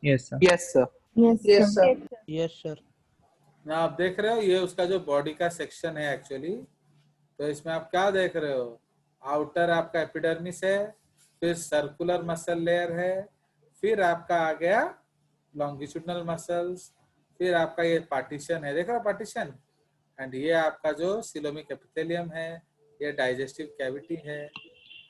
Yes, sir. Yes, sir. Yes, Yes, sir. sir. Yes, sir. ना आप देख रहे हो ये उसका जो बॉडी का सेक्शन है एक्चुअली। तो इसमें आप क्या देख रहे हो, आउटर आपका एपिडर्मिस है, फिर सर्कुलर मसल लेयर है, फिर आपका आ गया लॉन्गिट्यूडनल मसल्स, फिर आपका ये पार्टीशन है, देख रहे हो पार्टीशन, एंड ये आपका जो सिलोमिक एपिथेलियम है, ये डाइजेस्टिव कैविटी है,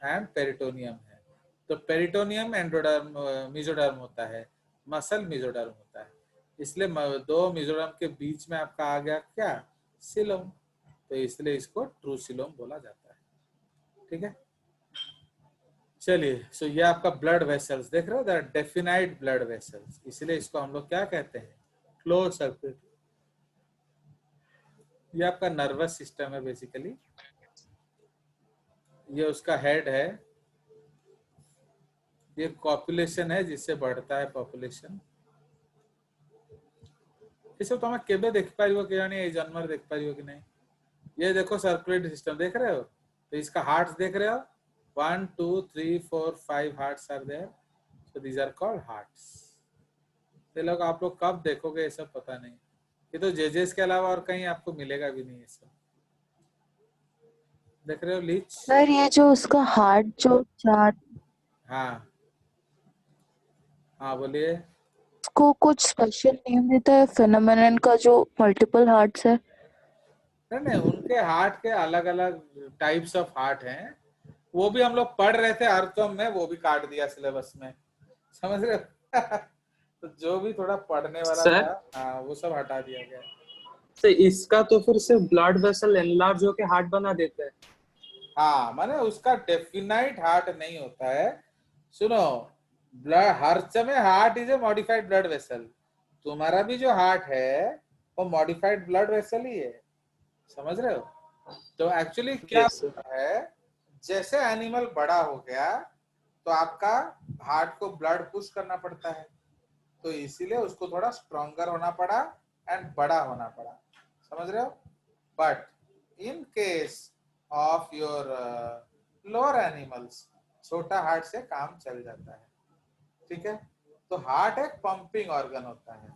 एंड पेरिटोनियम है। तो पेरिटोनियम एंडोडर्म मेसोडर्म होता है, मसल मेसोडर्म होता है, इसलिए दो मेसोडर्म के बीच में आपका आ गया क्या, सिलोम, तो इसलिए इसको ट्रू सिलोम बोला जाता है। ठीक है, चलिए। सो ये आपका ब्लड वेसल्स देख रहे हो, द डेफिनाइट ब्लड वेसल्स, इसलिए इसको हम लोग क्या कहते हैं, क्लोज सर्किट। ये आपका नर्वस सिस्टम है बेसिकली, ये उसका हेड है, ये पॉपुलेशन है जिससे बढ़ता है पॉपुलेशन। ये सब तो केबे देख पारी हो कि नहीं, जानवर देख पारी हो कि नहीं। ये देखो सर्कुलेटरी सिस्टम देख रहे हो, तो इसका हार्ट्स देख रहे हो, 1 2 3 4 5 hearts are there, so these are called hearts. ये लोग आप लोग कब देखोगे ये सब पता नहीं, ये तो जेजेस के अलावा और कहीं आपको मिलेगा भी नहीं ये सब। देख रहे हो लीच? सर ये जो उसका हार्ट जो चार, हाँ हाँ बोलिए। उसको कुछ स्पेशल नेम देता है फेनोमेनन का जो मल्टीपल हार्ट्स है? नहीं नहीं, उनके हार्ट के अलग अलग टाइप्स ऑफ हार्ट हैं, वो भी हम लोग पढ़ रहे थे अर्थम में, वो भी काट दिया सिलेबस में, समझ रहे हो? तो जो भी थोड़ा पढ़ने वाला सर? था, हाँ वो सब हटा दिया गया। तो इसका तो फिर से ब्लड वेसल एनलार्ज होके हार्ट बना देता है। हाँ माने उसका डेफिनाइट हार्ट नहीं होता है। सुनो, ब्लड हर में heart is a modified blood vessel, तुम्हारा भी जो हार्ट है वो मॉडिफाइड ब्लड वेसल ही है, समझ रहे हो? तो एक्चुअली क्या Yes, sir. है, जैसे एनिमल बड़ा हो गया तो आपका हार्ट को ब्लड पुश करना पड़ता है, तो इसीलिए उसको थोड़ा स्ट्रॉन्गर होना पड़ा एंड बड़ा होना पड़ा, समझ रहे हो? But in case of your lower animals, छोटा हार्ट से काम चल जाता है। ठीक है, तो हार्ट एक पंपिंग ऑर्गन होता है,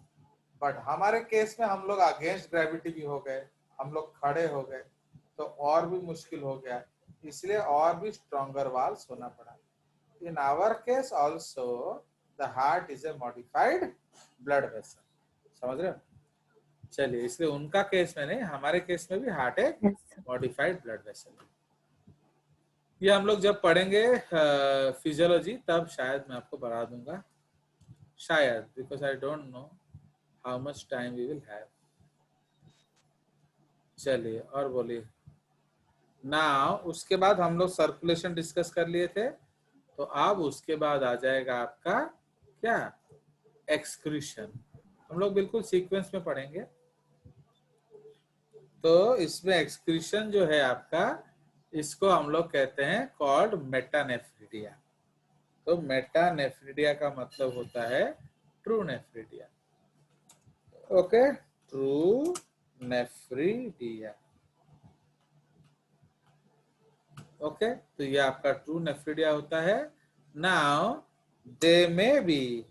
बट हमारे केस में हम लोग अगेंस्ट ग्रेविटी भी हो गए, हम लोग खड़े हो गए, तो और भी मुश्किल हो गया, इसलिए और भी स्ट्रॉन्गर वाल्स होना पड़ा। In our case also the heart is a modified blood vessel, समझ रहे हो? चलिए, इसलिए उनका केस में नहीं, हमारे केस में भी हार्ट एक मॉडिफाइड ब्लड वेसल है। ये हम लोग जब पढ़ेंगे फिजियोलॉजी तब शायद मैं आपको बढ़ा दूंगा, शायद, because I don't know how much time we will have. चलिए और बोलिए ना। उसके बाद हम लोग सर्कुलेशन डिस्कस कर लिए थे, तो अब उसके बाद आ जाएगा आपका क्या, एक्सक्रीशन। हम लोग बिल्कुल सीक्वेंस में पढ़ेंगे। तो इसमें एक्सक्रीशन जो है आपका, इसको हम लोग कहते हैं कॉल्ड मेटानेफ्रिडिया। तो मेटानेफ्रिडिया का मतलब होता है true nephridia. Okay, true nephridia. Okay, तो ये आपका ट्रू नेफ्रिडिया होता है। नाउ दे मे बी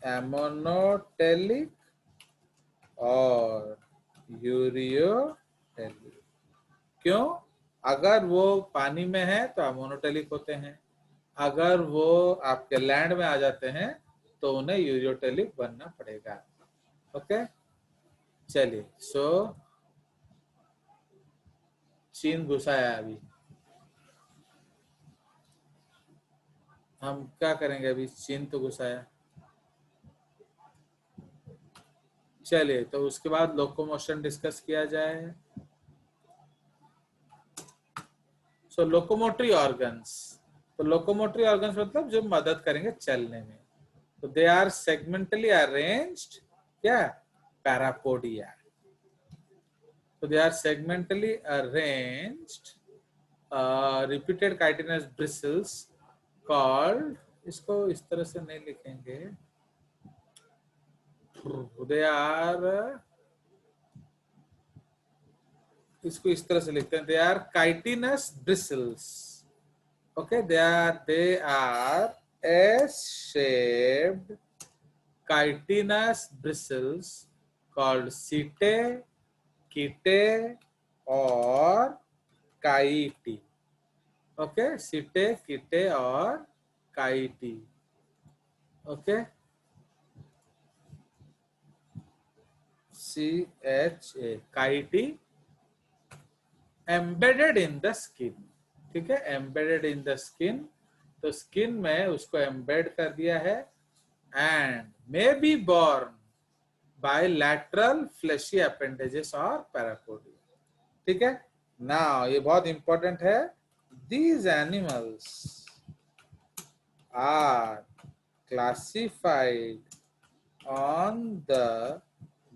एमोनोटेलिक और यूरियोटेलिक। क्यों? अगर वो पानी में है तो अमोनोटेलिक होते हैं, अगर वो आपके लैंड में आ जाते हैं तो उन्हें यूरियोटेलिक बनना पड़ेगा। ओके, चलिए। सो चीन घुसाया, अभी हम क्या करेंगे, अभी चीन तो घुसाया। चलिए, तो उसके बाद लोकोमोशन डिस्कस किया जाए। सो लोकोमोटरी ऑर्गन्स, तो लोकोमोटरी ऑर्गन्स मतलब जो मदद करेंगे चलने में, तो दे आर सेगमेंटली अरेंज्ड, क्या, पैरापोडिया। तो they are segmentally arranged repeated chitinous bristles called, इसको इस तरह से नहीं लिखेंगे, दे आर, इसको इस तरह से लिखते हैं, they are chitinous bristles. Okay, they are S-shaped chitinous bristles called setae, chitae or chaetae. Okay, setae, chitae or chaetae. Okay, CHA, chaetae, embedded in the skin. ठीक है, embedded in the skin, तो skin में उसको embed कर दिया है and may be borne by lateral fleshy appendages or parapodia. ठीक है, now ये बहुत इंपॉर्टेंट है, these animals are classified on the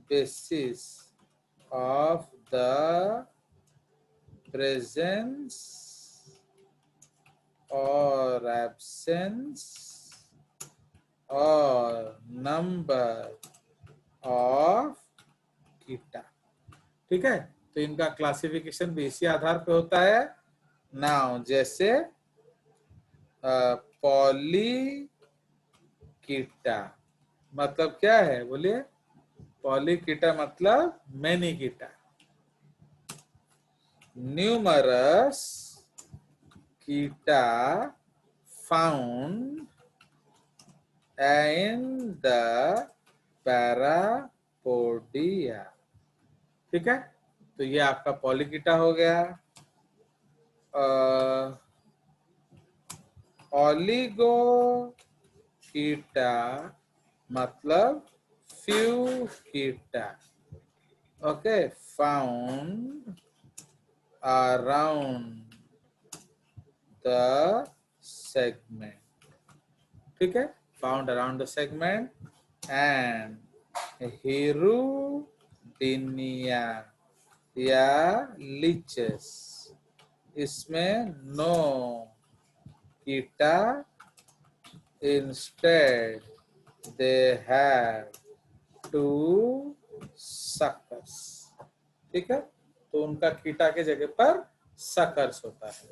basis of the presence or absence or number of कीटा. ठीक है, तो इनका क्लासिफिकेशन भी इसी आधार पे होता है. नाउ जैसे पॉलीकीटा मतलब क्या है, बोलिए. पॉलीकीटा मतलब many chaeta. Numerous chaeta found in the parapodia. ठीक है, तो ये आपका पॉलीकीटा हो गया. ओलिगोकीटा मतलब few chaeta. Okay, found around the segment. ठीक है, found around the segment. and हिरुडिनिया या लीचेस, इसमें no chaeta, instead they have two suckers. ठीक है, तो उनका कीटा के जगह पर सकर्स होता है.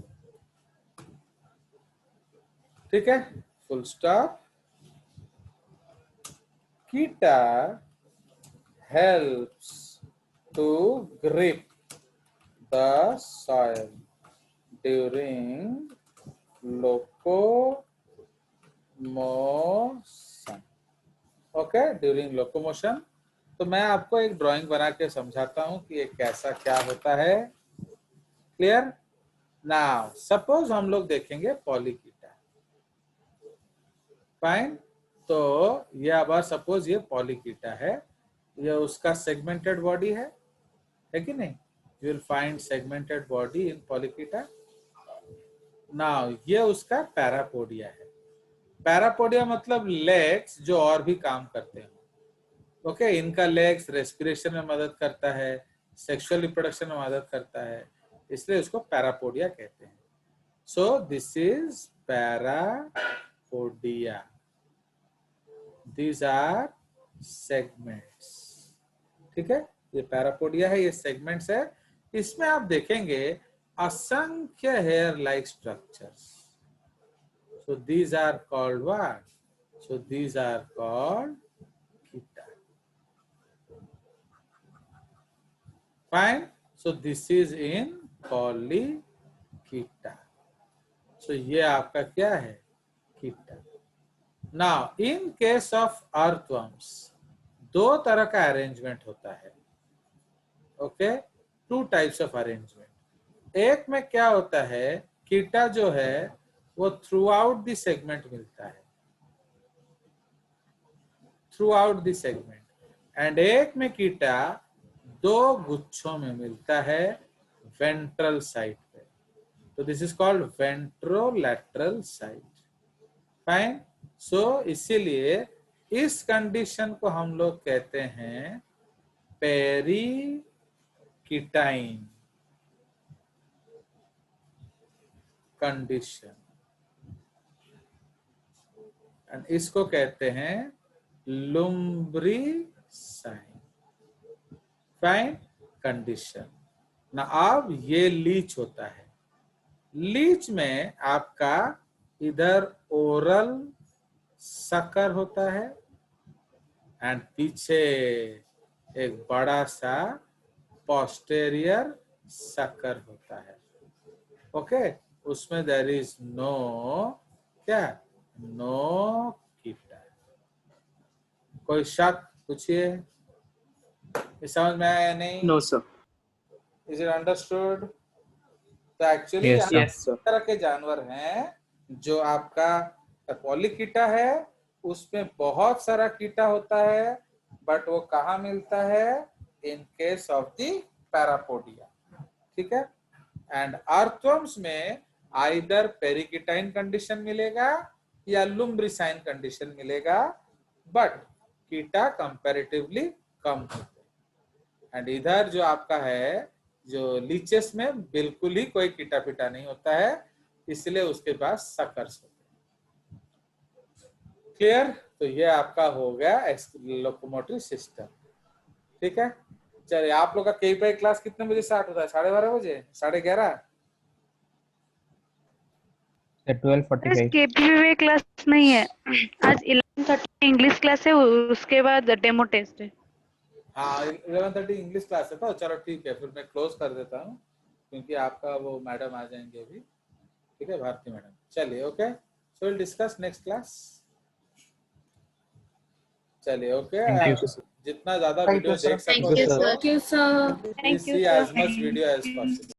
ठीक है, full stop. Chaeta helps to grip the soil during locomotion. Okay, during locomotion. तो मैं आपको एक ड्राइंग बना के समझाता हूं कि ये कैसा क्या होता है. क्लियर? नाउ सपोज हम लोग देखेंगे पॉलीकीटा. फाइन, तो ये अब सपोज ये पॉलीकीटा है, ये उसका सेगमेंटेड बॉडी है कि नहीं. You will find segmented body in Polychaeta. Now ये उसका पैरापोडिया है. पैरापोडिया मतलब लेग्स जो और भी काम करते हैं. ओके, इनका लेग्स रेस्पिरेशन में मदद करता है, सेक्सुअल रिप्रोडक्शन में मदद करता है, इसलिए उसको पैरापोडिया कहते हैं. So this is parapodia. These are segments. ठीक है, ये पैरापोडिया है, ये सेगमेंट्स है. इसमें आप देखेंगे असंख्य hair like structures. So these are called what? So these are called chaeta. Fine. So this is in Polychaeta. So ये आपका क्या है, कीटा. Now, in case of earthworms, दो तरह का अरेंजमेंट होता है. Okay, two types of arrangement. एक में क्या होता है, कीटा जो है वो थ्रू आउट द सेगमेंट मिलता है, through out the segment. And एक में कीटा दो गुच्छों में मिलता है वेंट्रल साइड पे. तो this is called ventrolateral side. Fine. So इसीलिए इस कंडीशन को हम लोग कहते हैं पेरीकीटाइन कंडीशन. एंड इसको कहते हैं लुम्ब्रिसाइन. Fine condition. ना अब ये लीच होता है. लीच में आपका इधर ओरल सकर होता है एंड पीछे एक बड़ा सा पोस्टेरियर सकर होता है। ओके, उसमें देयर इज नो क्या, नो कीटा। कोई शक पूछिए, ये समझ में आया या नहीं? No sir. Is it understood? तो एक्चुअली Yes, यहाँ sir. Yes sir. तरह के जानवर हैं जो आपका पॉलीकीटा है, उसमें बहुत सारा कीटा होता है, बट वो कहाँ मिलता है? In case of the parapodia, ठीक है। एंड अर्थवर्म्स में आइदर पेरिकिटाइन कंडीशन मिलेगा या लुम्ब्रिसाइन कंडीशन मिलेगा, बट कीटा कंपैरेटिवली कम होते हैं। एंड इधर जो आपका है, जो लीचेस में बिल्कुल ही कोई कीटा पीटा नहीं होता है, इसलिए उसके पास सकर्स होते हैं। क्लियर? तो ये आपका हो गया लोकोमोटरी सिस्टम, ठीक है। चलिए, आप लोग का केपीआई क्लास कितने बजे स्टार्ट होता है? 12:30 बजे, 11:30? 12:45. केपीवी क्लास नहीं है आज, 11:30 इंग्लिश क्लास है, उसके बाद डेमो टेस्ट है। हाँ, 11:30 इंग्लिश क्लास है। तो चलो ठीक है, फिर मैं क्लोज कर देता हूँ, क्योंकि आपका वो मैडम आ जाएंगे अभी, ठीक है, भारती मैडम। चलिए, okay, so will discuss next class. चलिए, ओके, Thank you, जितना ज्यादा Thank वीडियो you, sir. देख सको Thank you, sir. Please see as much video as possible.